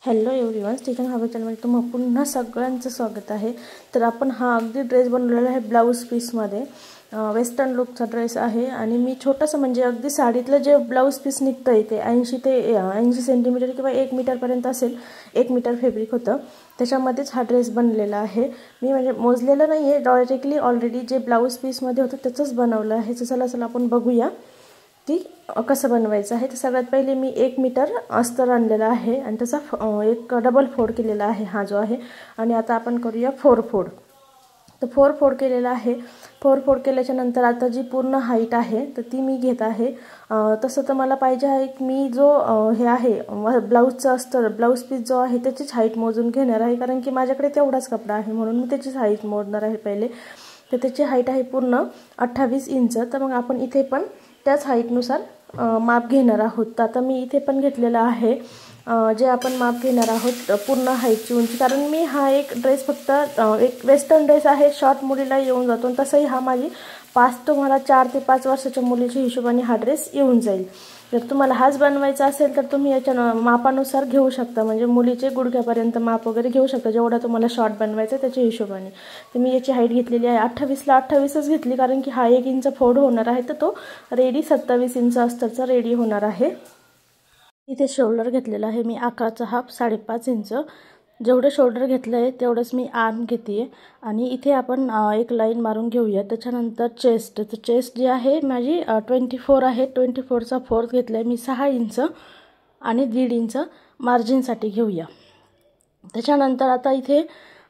Hello everyone, स्टिचन हॅबी चॅनलमध्ये तुम्हा पुन्हा सगळ्यांचं स्वागत आहे। तर आपण हा अगदी ड्रेस बनवलेला आहे ब्लाउज पीसमध्ये। वेस्टर्न लुकचा ड्रेस आहे आणि मी छोटासा म्हणजे अगदी साडीतलं जे ब्लाउज पीस निघतंय ते 80 सेंटीमीटर किंवा 1 मीटर पर्यंत असेल। 1 मीटर फॅब्रिक होतं, त्याच्यामध्येच हा ड्रेस बनलेला आहे। मी म्हणजे मोजलेलं नाही आहे, डायरेक्टली ऑलरेडी जे ब्लाउज पीसमध्ये होतं त्याचंच बनवलं आहे। चला आपण बघूया की कसं बनवायचं आहे। तर सगळ्यात पहिले मी 1 मीटर अस्तर आणलेला आहे आणि त्याचा एक डबल फोल्ड केलेला आहे हा जो आहे। आणि आता आपण करूया 4 फोल्ड। तर 4 फोल्ड केलेला आहे। 4 फोल्ड केल्याच्या नंतर आता जी पूर्ण हाईट आहे तर ती मी घेत आहे। तसं तर मला पाहिजे आहे की मी जो हे आहे ब्लाउजचं अस्तर ब्लाउज पीस जो आहे त्याचीच हाईट मोजून घेणार आहे, कारण की माझ्याकडे तेवढाच कपडा आहे म्हणून मी त्याचीच हाईट मोजणार आहे पहिले। तर त्याची हाईट आहे पूर्ण 28 इंच। तर मग आपण इथे पण त्याच हाईटनुसार माप घेणार आहोत। तर आता मी इथे पण घेतलेला आहे जे आपण माप घेणार आहोत पूर्ण हाईटची उंची, कारण मी हा एक ड्रेस फक्त एक वेस्टर्न ड्रेस आहे, शॉर्ट मुलीला येऊन जातो। तसंही हा माझी 4 ते 5 वर्षाच्या मुलीच्या हिशोबाने हा ड्रेस येऊन जाईल। जर तुम्हाला हाच बनवायचा असेल तर तुम्ही याच्या मापानुसार घेऊ शकता, म्हणजे मुलीचे गुडघ्यापर्यंत माप वगैरे घेऊ शकता, जेवढा तुम्हाला शॉर्ट बनवायचा त्याच्या हिशोबाने। तर मी याची हाईट घेतलेली आहे 28ला 28च घेतली, कारण की हा 1 इंच फोल्ड होणार आहे तर तो रेडी 27 इंच अस्तरचा रेडी होणार आहे। इथे शोल्डर घेतलेला आहे मी 11चा हाफ 5.5 इंच। जेवढं शोल्डर घेतलं आहे तेवढंच मी आर्म घेते आणि इथे आपण एक लाईन मारून घेऊया। त्याच्यानंतर चेस्ट, तर चेस्ट जी आहे माझी 24 आहे। 24चा फोर्थ घेतला आहे मी 6 इंच आणि 1.5 इंच मार्जिनसाठी घेऊया। त्याच्यानंतर आता इथे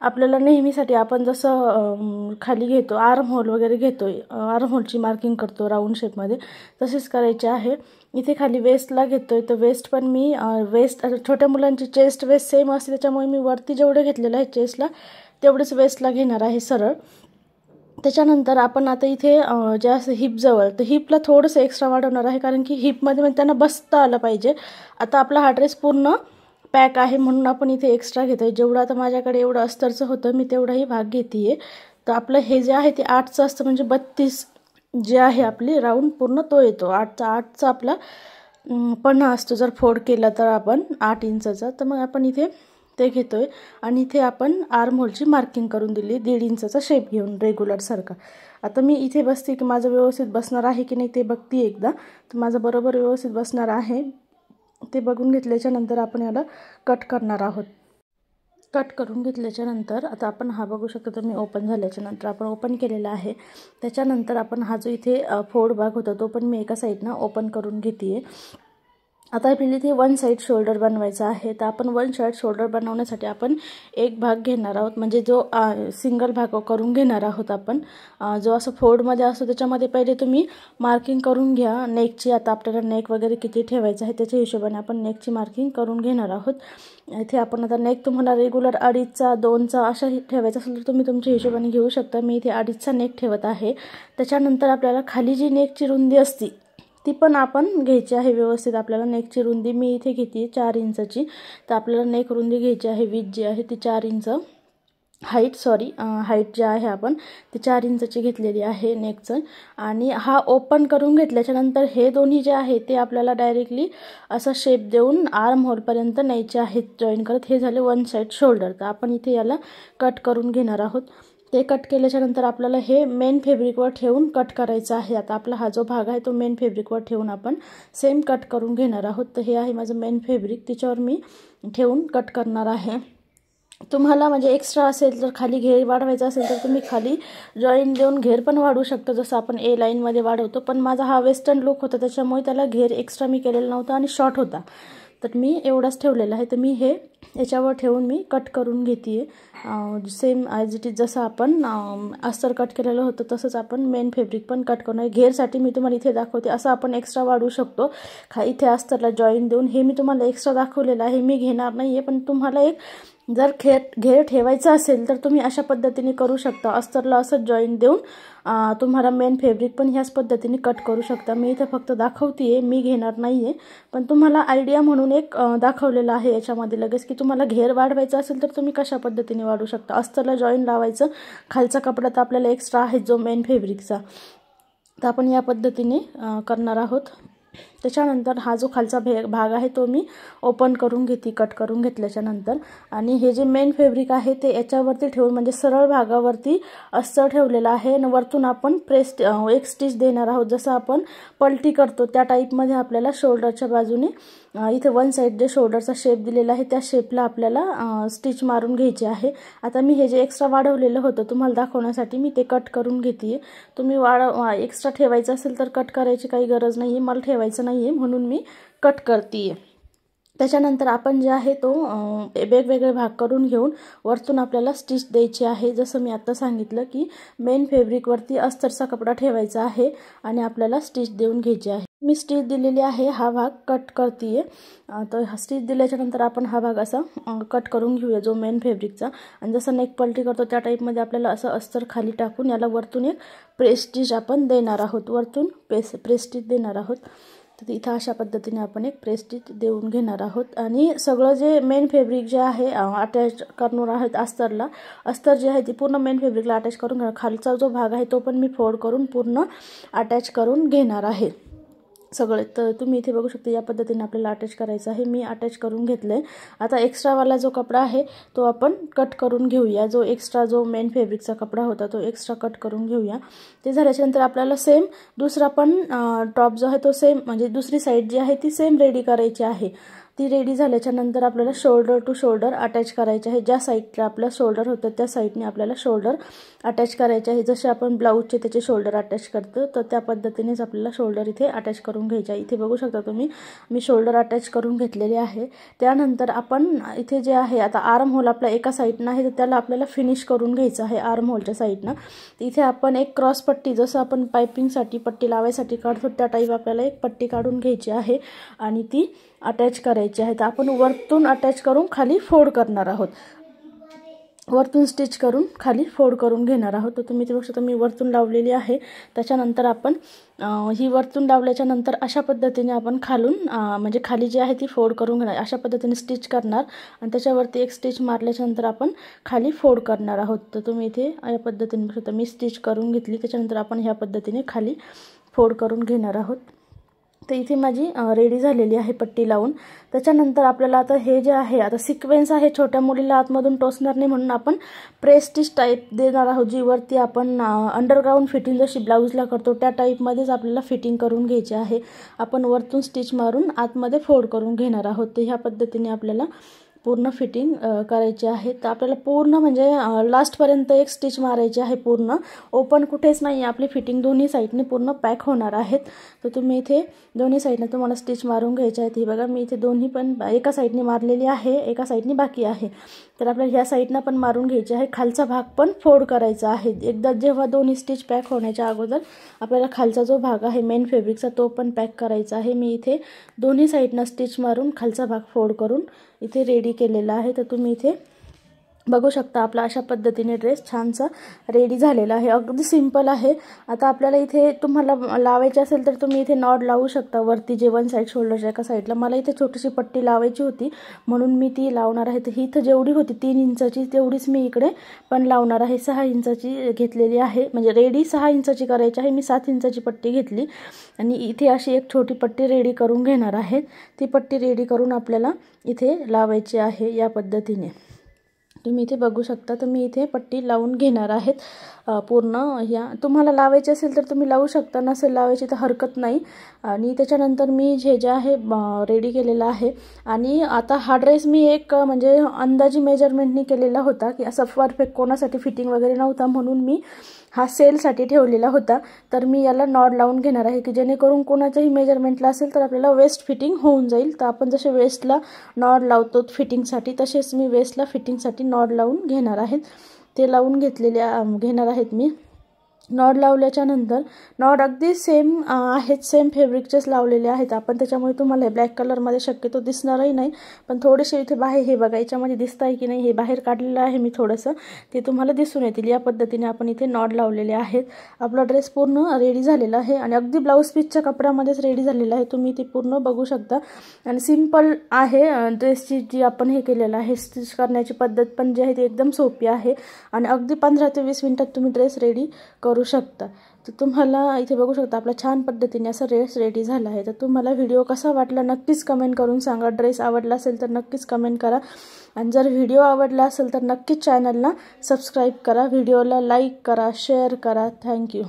आपल्याला नेहमीसाठी आपण जसं खाली घेतो आर्म होल वगैरे घेतोय, आर्म होलची मार्किंग करतो राऊंड शेपमध्ये, तसेच करायचे आहे। इथे खाली वेस्टला घेतोय तर वेस्ट पण मी वेस्ट छोट्या मुलांची चेस्ट वेस्ट सेम असते, त्याच्यामुळे मी वरती जेवढे घेतलेलं आहे चेस्टला तेवढेच वेस्टला घेणार आहे सरळ। त्याच्यानंतर आपण आता इथे जे असं हिपजवळ, तर हिपला थोडंसं एक्स्ट्रा वाढवणार आहे, कारण की हिपमध्ये त्यांना बसता आलं पाहिजे। आता आपला हा ड्रेस पूर्ण पॅक आहे म्हणून आपण इथे एक्स्ट्रा घेतोय। जेवढं आता माझ्याकडे एवढं अस्तरचं होतं मी तेवढाही भाग घेते। तर आपलं हे जे आहे ते 8चं असतं, म्हणजे 32 जे आहे आपली राऊंड पूर्ण तो येतो। 8चा आपला पन्हा असतो जर फोल्ड केला तर आपण 8 इंचचा। तर मग आपण इथे ते घेतोय आणि इथे आपण आर्म होलची मार्किंग करून दिली 1.5 इंचचा शेप घेऊन रेग्युलर सारखा। आता मी इथे बसते की माझं व्यवस्थित बसणार आहे की नाही ते बघते एकदा। तर माझं बरोबर व्यवस्थित बसणार आहे ते बघून घेतल्याच्या नंतर आपण याला कट करणार आहोत। कट करून घेतल्याच्या नंतर आता आपण हा बघू शकतो, तर मी ओपन झाल्याच्या नंतर आपण ओपन केलेला आहे। त्याच्यानंतर आपण हा जो इथे फोल्ड भाग होता तो पण मी एका साईडनं ओपन करून घेते। आता आपल्याला इथे 1 साईड शोल्डर बनवायचा आहे। तर आपण 1 साईड शोल्डर बनवण्यासाठी आपण एक भाग घेणार आहोत, म्हणजे जो सिंगल भाग करून घेणार आहोत आपण। जो असं फोल्डमध्ये असतो त्याच्यामध्ये पहिले तुम्ही मार्किंग करून घ्या नेकची। आता आपल्याला नेक वगैरे किती ठेवायचं आहे त्याच्या हिशोबाने आपण नेकची मार्किंग करून घेणार आहोत। इथे आपण आता नेक तुम्हाला रेग्युलर 2.5चा 2चा अशा ठेवायचा असेल तर तुम्ही तुमच्या हिशोबाने घेऊ शकता। मी इथे 2.5चा नेक ठेवत आहे। त्याच्यानंतर आपल्याला खाली जी नेकची रुंदी असते ती पण आपण घ्यायची आहे व्यवस्थित। आपल्याला नेकची रुंदी मी इथे घेते 4 इंचची। तर आपल्याला नेक रुंदी घ्यायची आहे विड्थ जी आहे ती 4 इंच, हाईट जी आहे आपण ती 4 इंचची घेतलेली आहे नेकचं। आणि हा ओपन करून घेतल्याच्या नंतर हे दोन्ही जे आहे ते आपल्याला डायरेक्टली असा शेप देऊन आर्म होलपर्यंत न्यायचे आहेत जॉईन करत। हे झाले 1 साईड शोल्डर। तर आपण इथे याला कट करून घेणार आहोत। ते कट केल्याच्या नंतर आपल्याला हे मेन फॅब्रिकवर ठेवून कट करायचं आहे। आता आपला हा जो भाग आहे तो मेन फॅब्रिकवर ठेवून आपण सेम कट करून घेणार आहोत। तर हे आहे माझं मेन फॅब्रिक, तिच्यावर मी ठेवून कट करणार आहे। तुम्हाला म्हणजे एक्स्ट्रा असेल तर खाली घेर वाढवायचा असेल तर तुम्ही खाली जॉईन देऊन घेर पण वाढवू शकता, जसं आपण ए लाईनमध्ये वाढवतो। पण माझा हा वेस्टर्न लुक होता त्याच्यामुळे त्याला घेर एक्स्ट्रा मी केलेला नव्हता आणि शॉर्ट होता, तर मी एवढाच ठेवलेला आहे। तर मी हे याच्यावर ठेवून मी कट करून घेते सेम ॲज इट इज, जसं आपण अस्तर कट केलेलं होतं तसंच आपण मेन फॅब्रिक पण कट करणार आहे। घेरसाठी मी तुम्हाला इथे दाखवते, असं आपण एक्स्ट्रा वाढवू शकतो इथे अस्तरला जॉईन देऊन। हे मी तुम्हाला एक्स्ट्रा दाखवलेलं आहे, मी घेणार नाही आहे। पण तुम्हाला एक जर घेर ठेवायचा असेल तर तुम्ही अशा पद्धतीने करू शकता, अस्तरला असं जॉईन देऊन तुम्हाला मेन फॅब्रिक पण ह्याच पद्धतीने कट करू शकता। मी इथे फक्त दाखवते, मी घेणार नाही आहे, पण तुम्हाला आयडिया म्हणून एक दाखवलेलं आहे याच्यामध्ये लगेच की तुम्हाला घेर वाढवायचा असेल तर तुम्ही कशा पद्धतीने वाढवू शकता। अस्तरला जॉईन लावायचं, खालचा कपडा तर आपल्याला एक्स्ट्रा आहे जो मेन फॅब्रिकचा, तर आपण या पद्धतीने करणार आहोत। त्याच्यानंतर हा जो खालचा भाग आहे तो मी ओपन करून घेते कट करून घेतल्याच्या नंतर. आणि हे जे मेन फॅब्रिक आहे ते याच्यावरती ठेवून म्हणजे सरळ भागावरती अस्तर ठेवलेलं आहे आणि वरतून आपण एक स्टिच देणार आहोत. जसं आपण पलटी करतो त्या टाईपमध्ये आपल्याला शोल्डरच्या बाजूने इथे वन साइड जे शोल्डरचा शेप दिलेला आहे त्या शेपला आपल्याला स्टिच मारून घ्यायचे आहे. आता मी हे जे एक्स्ट्रा वाढवलेलं होतं तुम्हाला दाखवण्यासाठी मी ते कट करून घेते. तुम्ही एक्स्ट्रा ठेवायचं असेल तर कट करायची काही गरज नाही आहे, मला ठेवायचं नाही आहे म्हणून मी कट करते. त्याच्यानंतर आपण जे आहे तो वेगवेगळे भाग करून घेऊन वरतून आपल्याला स्टिच द्यायची आहे. जसं मी आता सांगितलं की मेन फॅब्रिकवरती अस्तरचा कपडा ठेवायचा आहे आणि आपल्याला स्टिच देऊन घ्यायची आहे. मी स्टिच दिलेली आहे, हा भाग कट करते. तर स्टिच दिल्याच्या नंतर आपण हा भाग असा कट करून घेऊया जो मेन फॅब्रिकचा. आणि जसं नेक पलटी करतो त्या टाईपमध्ये आपल्याला असं अस्तर खाली टाकून याला वरतून एक प्रेस स्टिच आपण देणार आहोत, वरतून प्रेस स्टिच देणार आहोत. तर इथं अशा पद्धतीने आपण एक प्रेस स्टिच देऊन घेणार आहोत. आणि सगळं जे मेन फॅब्रिक जे आहे अटॅच करणार आहेत अस्तरला, अस्तर जे आहे ती पूर्ण मेन फॅब्रिकला अटॅच करून घेणार. खालचा जो भाग आहे तो पण मी फोल्ड करून पूर्ण अटॅच करून घेणार आहे सगळे. तर तुम्ही इथे बघू शकता या पद्धतीने आपल्याला अटॅच करायचं आहे. मी अटॅच करून घेतलंय. आता एक्स्ट्रावाला जो कपडा आहे तो आपण कट करून घेऊया. जो एक्स्ट्रा जो मेन फॅब्रिकचा कपडा होता तो एक्स्ट्रा कट करून घेऊया. ते झाल्याच्यानंतर आपल्याला सेम दुसरा पण टॉप जो आहे तो सेम म्हणजे दुसरी साईड जी आहे ती सेम रेडी करायची आहे. ती रेडी झाल्याच्या नंतर आपल्याला शोल्डर टू शोल्डर अटॅच करायचे आहे. ज्या साईडला आपला शोल्डर होतं त्या साईडने आपल्याला शोल्डर अटॅच करायचे आहे. जसे आपण ब्लाऊजचे त्याचे शोल्डर अटॅच करतो तर त्या पद्धतीनेच आपल्याला शोल्डर इथे अटॅच करून घ्यायचे आहे. इथे बघू शकता तुम्ही मी शोल्डर अटॅच करून घेतलेले आहे. त्यानंतर आपण इथे जे आहे आता आर्म होल आपला एका साईडनं आहे तर त्याला आपल्याला फिनिश करून घ्यायचं आहे आर्म होलच्या साईडनं. इथे आपण एक क्रॉस पट्टी जसं आपण पायपिंगसाठी पट्टी लावायसाठी काढतो त्या टाईप आपल्याला एक पट्टी काढून घ्यायची आहे आणि ती अटॅच करायची आहे. तर आपण वरतून अटॅच करून खाली फोल्ड करणार आहोत, वरतून स्टिच करून खाली फोल्ड करून घेणार आहोत. तर तुम्ही बघू शकता मी वरतून लावलेली आहे. त्याच्यानंतर आपण ही वरतून लावल्याच्या नंतर अशा पद्धतीने आपण खालून म्हणजे खाली जी आहे ती फोल्ड करून घेणार. अशा पद्धतीने स्टिच करणार आणि त्याच्यावरती एक स्टिच मारल्याच्या नंतर आपण खाली फोल्ड करणार आहोत. तर तुम्ही इथे या पद्धतीने बघू शकता मी स्टिच करून घेतली. त्याच्यानंतर आपण ह्या पद्धतीने खाली फोल्ड करून घेणार आहोत. तर इथे माझी रेडी झालेली आहे पट्टी लावून. त्याच्यानंतर आपल्याला आता हे जे आहे आता सिक्वेन्स आहे छोट्या मुलीला आतमधून टोचणार नाही म्हणून आपण प्रेस स्टिच टाईप देणार आहोत. जी वरती आपण अंडरग्राऊंड फिटिंग जशी ब्लाऊजला करतो त्या टाईपमध्येच आपल्याला फिटिंग करून घ्यायची आहे. आपण वरतून स्टिच मारून आतमध्ये फोल्ड करून घेणार आहोत. तर ह्या पद्धतीने आपल्याला पूर्ण फिटिंग करायची आहे. तर आपल्याला पूर्ण म्हणजे लास्टपर्यंत एक स्टिच मारायची आहे. पूर्ण ओपन कुठेच नाही, आपली फिटिंग दोन्ही साईडने पूर्ण पॅक होणार आहेत. तर तुम्ही इथे दोन्ही साईडने तुम्हाला स्टिच मारून घ्यायचे आहेत. ही बघा मी इथे दोन्ही पण एका साईडने मारलेली आहे, एका साईडने बाकी आहे. तर आपल्याला ह्या साईडनं पण मारून घ्यायची आहे. खालचा भाग पण फोल्ड करायचा आहे. एकदा जेव्हा दोन्ही स्टिच पॅक होण्याच्या अगोदर आपल्याला खालचा जो भाग आहे मेन फॅब्रिकचा तो पण पॅक करायचा आहे. मी इथे दोन्ही साईडनं स्टिच मारून खालचा भाग फोल्ड करून इथे रेडी केलेला आहे. तर तुम्ही इथे बघू शकता आपला अशा पद्धतीने ड्रेस छानसा रेडी झालेला आहे. अगदी सिंपल आहे. आता आपल्याला इथे तुम्हाला लावायचे असेल तर तुम्ही इथे नॉट लावू शकता वरती जे वन साईड शोल्डरच्या एका साईडला. मला इथे छोटीशी पट्टी लावायची होती म्हणून मी ती लावणार आहे. तर ही इथं जेवढी होती 3 इंचाची तेवढीच मी इकडे पण लावणार आहे. 6 इंचाची घेतलेली आहे म्हणजे रेडी 6 इंचाची करायची आहे. मी 7 इंचाची पट्टी घेतली आणि इथे अशी एक छोटी पट्टी रेडी करून घेणार आहे. ती पट्टी रेडी करून आपल्याला इथे लावायची आहे या पद्धतीने. तुम्ही इथे बघू शकता. तर मी इथे पट्टी लावून घेणार आहेत पूर्ण. ह्या तुम्हाला लावायची असेल तर तुम्ही लावू शकता, नसेल लावायची तर हरकत नाही. आणि त्याच्यानंतर मी जे आहे रेडी केलेला आहे. आणि आता हा ड्रेस मी एक म्हणजे अंदाजी मेजरमेंटनी केलेला होता की असं परफेक्ट कोणासाठी फिटिंग वगैरे नव्हता म्हणून मी हा सेलसाठी ठेवलेला होता. तर मी याला नॉट लावून घेणार आहे की जेणेकरून कोणाच्याही मेजरमेंटला असेल तर आपल्याला वेस्ट फिटिंग होऊन जाईल. तर आपण जसे वेस्टला नॉट लावतो फिटिंगसाठी तसेच मी वेस्टला फिटिंगसाठी नॉट लावून घेणार आहेत. ते लावून घेणार आहेत मी. नॉट लावल्याच्या नंतर नॉट अगदी सेम आहेत, सेम फॅब्रिकचेच लावलेले आहेत आपण. त्याच्यामुळे तुम्हाला हे ब्लॅक कलरमध्ये शक्यतो दिसणारही नाही. पण थोडेसे इथे बाहेर हे बघा याच्यामध्ये दिसत आहे की नाही, हे बाहेर काढलेलं आहे मी थोडंसं, ते तुम्हाला दिसून येतील. या पद्धतीने आपण इथे नॉट लावलेले आहेत. आपला ड्रेस पूर्ण रेडी झालेला आहे आणि अगदी ब्लाऊज पीसच्या कपड्यामध्येच रेडी झालेला आहे. तुम्ही ते पूर्ण बघू शकता. आणि सिम्पल आहे ड्रेसची जी आपण हे केलेलं आहे स्टिच करण्याची पद्धत पण जी आहे ती एकदम सोपी आहे आणि अगदी 15 ते 20 मिनिटात तुम्ही ड्रेस रेडी करू शकता. तर तुम्हाला इथे बघू शकता आपला छान पद्धतीने असा ड्रेस रेडी झाला आहे। तर तुम्हाला व्हिडिओ कसा वाटला नक्कीच कमेंट करून सांगा। ड्रेस आवडला असेल तर नक्कीच कमेंट करा आणि जर व्हिडिओ आवडला असेल तर नक्कीच चॅनलला सबस्क्राईब करा, व्हिडिओला लाईक करा, शेअर करा। थँक्यू।